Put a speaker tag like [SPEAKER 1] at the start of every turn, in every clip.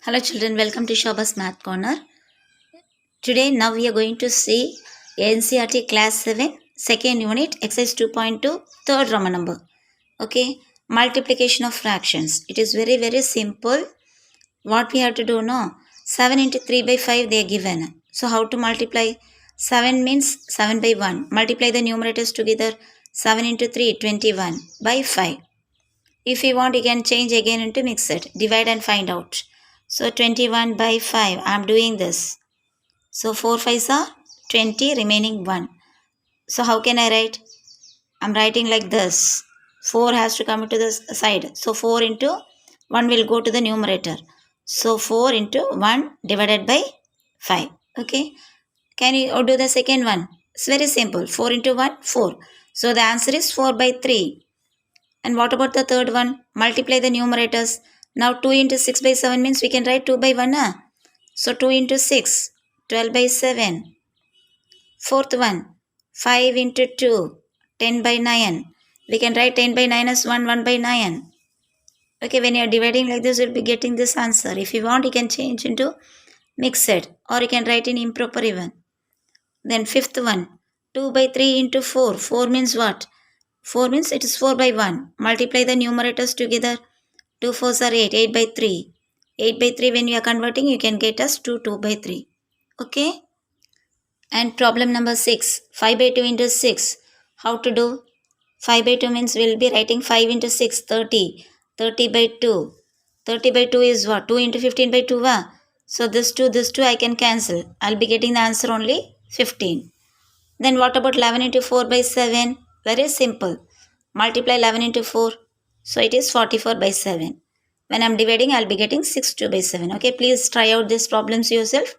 [SPEAKER 1] Hello children, welcome to Shobha's Math Corner. Today now we are going to see NCERT Class 7 second unit exercise 2.2 third Roman number. Okay, multiplication of fractions. It is very simple. What we have to do now, 7 into 3 by 5 they are given. So how to multiply? 7 means 7 by 1. Multiply the numerators together. 7 into 3, 21 by 5. If you want, you can change again into mixed. Divide and find out. So 21 by 5. I am doing this. So 4 5s are 20, remaining 1. So how can I write? I am writing like this. 4 has to come to the side. So 4 into 1 will go to the numerator. So 4 into 1 divided by 5. Okay. Can you do the second one? It's very simple. 4 into 1, 4. So the answer is 4 by 3. And what about the third one? Multiply the numerators. Now 2 into 6 by 7 means we can write 2 by 1. So 2 into 6, 12 by 7. Fourth one, 5 into 2, 10 by 9. We can write 10 by 9 as 1 by 9. Okay, when you are dividing like this, you will be getting this answer. If you want, you can change into mixed or you can write in improper even. Then fifth one, 2 by 3 into 4. 4 means what? 4 means it is 4 by 1. Multiply the numerators together. 2 4s are 8. 8 by 3. 8 by 3 when you are converting, you can get us 2 by 3. Okay. And problem number 6. 5 by 2 into 6. How to do? 5 by 2 means we will be writing 5 into 6. 30. 30 by 2. 30 by 2 is what? 2 into 15 by 2. So this 2 I can cancel. I will be getting the answer only 15. Then what about 11 into 4 by 7? Very simple. Multiply 11 into 4. So it is 44 by 7. When I am dividing, I will be getting 62 by 7. Okay, please try out these problems yourself.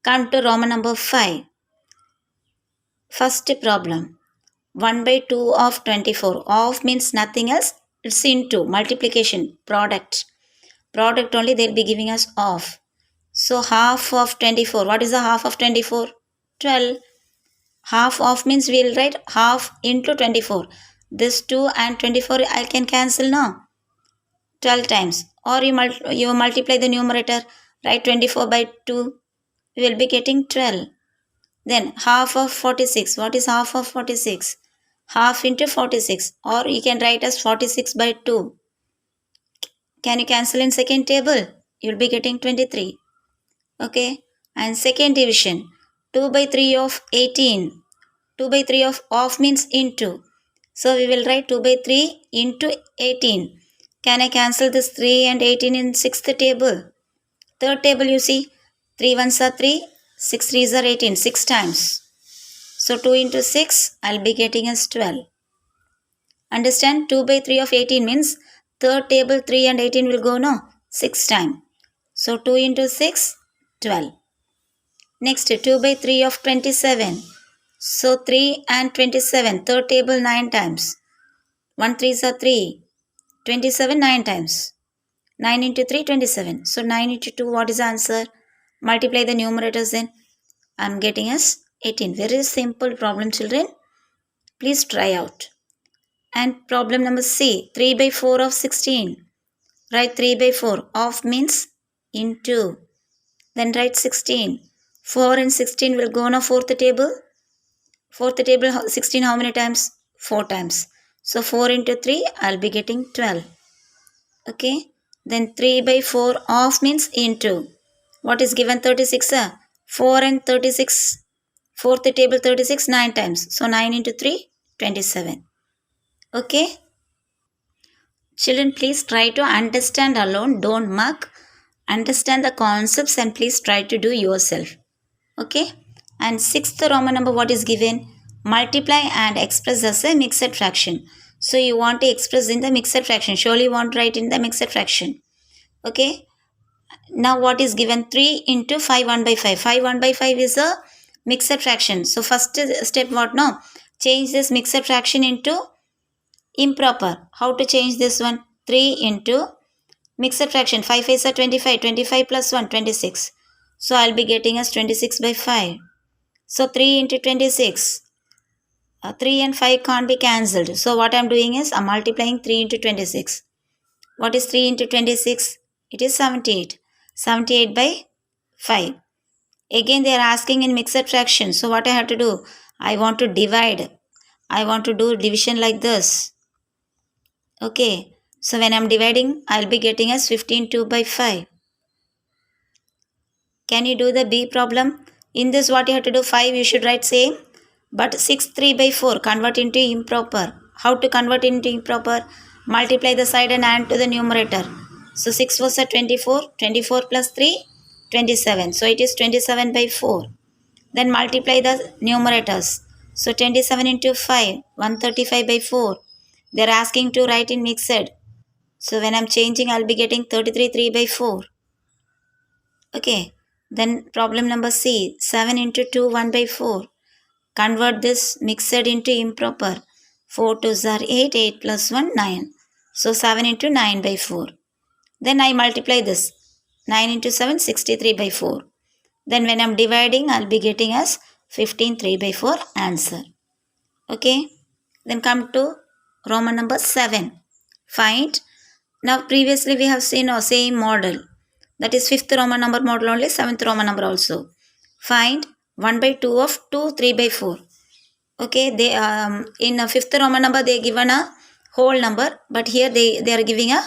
[SPEAKER 1] Come to Roman number 5. First problem. 1 by 2 of 24. Of means nothing else. It's into multiplication. Product. Product only they will be giving us of. So half of 24. What is the half of 24? 12. Half of means we will write half into 24. This 2 and 24 I can cancel now. 12 times. Or you multiply the numerator. Write 24 by 2. We will be getting 12. Then half of 46. What is half of 46? Half into 46. Or you can write as 46 by 2. Can you cancel in second table? You will be getting 23. Okay. And second division. 2 by 3 of 18. 2 by 3 of means into. So we will write 2 by 3 into 18. Can I cancel this 3 and 18 in sixth table? Third table you see. 3 ones are 3. 6 threes are 18. 6 times. So 2 into 6 I'll be getting as 12. Understand? 2 by 3 of 18 means third table 3 and 18 will go no. 6 times. So 2 into 6, 12. Next 2 by 3 of 27. So 3 and 27. Third table 9 times. 1 3s are 3. 27 9 times. 9 into 3, 27. So 9 into 2, what is the answer? Multiply the numerators then. I am getting as 18. Very simple problem, children. Please try out. And problem number C. 3 by 4 of 16. Write 3 by 4. Of means into. Then write 16. 4 and 16 will go on a fourth table. Fourth table 16 how many times? 4 times. So 4 into 3 I will be getting 12. Okay. Then 3 by 4 of means into. What is given? 36. 4 and 36. Fourth table 36 9 times. So 9 into 3, 27. Okay. Children, please try to understand alone. Don't mark. Understand the concepts and please try to do yourself. Okay. And sixth Roman number what is given? Multiply and express as a mixed fraction. So you want to express in the mixed fraction. Surely you want to write in the mixed fraction. Okay. Now what is given? 3 into 5 1 by 5. 5 1 by 5 is a mixed fraction. So first step what now? Change this mixed fraction into improper. How to change this one? 3 into mixed fraction. 5 5s are 25. 25 plus 1 26. So I'll be getting as 26 by 5. So 3 into 26. 3 and 5 can't be cancelled. So what I'm doing is I'm multiplying 3 into 26. What is 3 into 26? It is 78. 78 by 5. Again they are asking in mixed fraction. So what I have to do? I want to divide. I want to do division like this. Okay. So when I am dividing, I will be getting as 15 2 by 5. Can you do the B problem? In this what you have to do? 5 you should write same. But 6 3 by 4 convert into improper. How to convert into improper? Multiply the side and add to the numerator. So 6 was a 24. 24 plus 3, 27. So it is 27 by 4. Then multiply the numerators. So 27 into 5, 135 by 4. They are asking to write in mixed. So when I am changing, I will be getting 33 3 by 4. Okay. Then problem number C, 7 into 2, 1 by 4. Convert this mixed into improper. 4 2s are 8, 8 plus 1, 9. So 7 into 9 by 4. Then I multiply this. 9 into 7, 63 by 4. Then when I am dividing, I will be getting as 15 3 by 4 answer. Okay. Then come to Roman number 7. Find. Now previously we have seen our same model. That is 5th Roman number model only, 7th Roman number also. Find 1 by 2 of 2 3 by 4. Okay, they in a 5th Roman number they given a whole number, but here they are giving a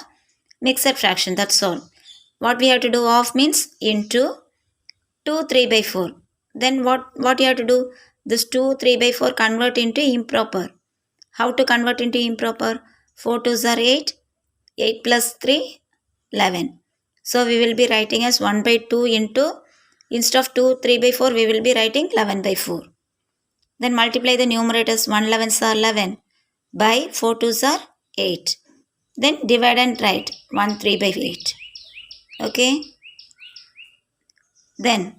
[SPEAKER 1] mixed fraction. That's all. What we have to do? Of means into 2 3 by 4. Then what you have to do? This 2 3 by 4 convert into improper. How to convert into improper? 4 2s are 8. 8 plus 3, 11. So we will be writing as 1 by 2 into, instead of 2 3 by 4 we will be writing 11 by 4. Then multiply the numerators. 1 11s are 11 by 4 2s are 8. Then divide and write 1 3 by 8. Okay. Then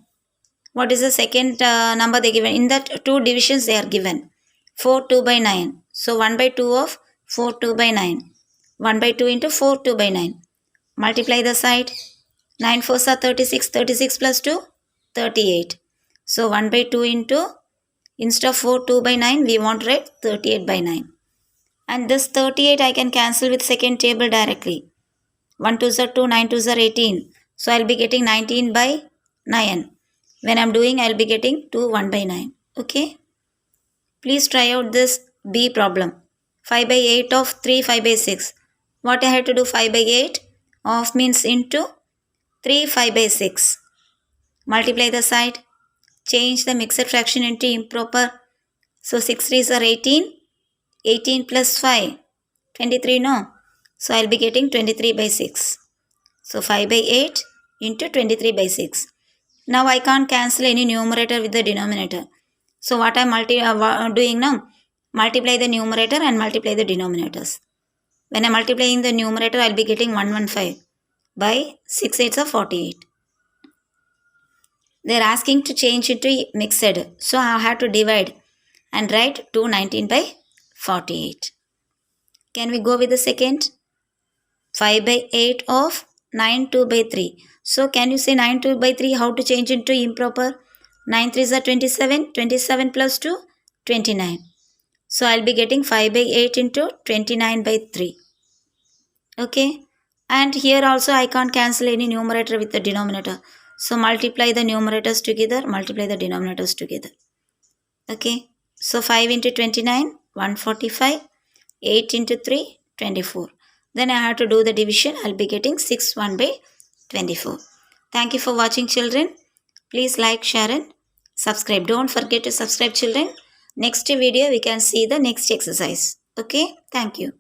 [SPEAKER 1] what is the second number they given? In that two divisions they are given. 4 2 by 9. So 1 by 2 of 4 2 by 9. 1 by 2 into 4 2 by 9. Multiply the side. 9 4s are 36. 36 plus 2, 38. So 1 by 2 into, instead of 4 2 by 9, we want to write 38 by 9. And this 38 I can cancel with second table directly. 1 2s are 2, 9 2s are 18. So I will be getting 19 by 9. When I am doing, I will be getting 2 1 by 9. Okay. Please try out this B problem. 5 by 8 of 3 5 by 6. What I have to do? 5 by 8 of means into 3 5 by 6. Multiply the side. Change the mixed fraction into improper. So 6 3s are 18. 18 plus 5. 23 no. So I will be getting 23 by 6. So 5 by 8 into 23 by 6. Now I can't cancel any numerator with the denominator. So what I am doing now? Multiply the numerator and multiply the denominators. When I am multiplying the numerator, I will be getting 115 by 6 8s are 48. They are asking to change it to mixed. So I have to divide and write 219 by 48. Can we go with the second? 5 by 8 of 9 2 by 3. So can you say 9 2 by 3? How to change into improper? 9 3s are 27. 27 plus 2, 29. So I'll be getting 5 by 8 into 29 by 3. Okay. And here also I can't cancel any numerator with the denominator. So multiply the numerators together, multiply the denominators together. Okay. So 5 into 29, 145. 8 into 3, 24. Then I have to do the division. I'll be getting 6 1 by 24. Thank you for watching, children. Please like, share and subscribe. Don't forget to subscribe, children. Next video we can see the next exercise. Okay. Thank you.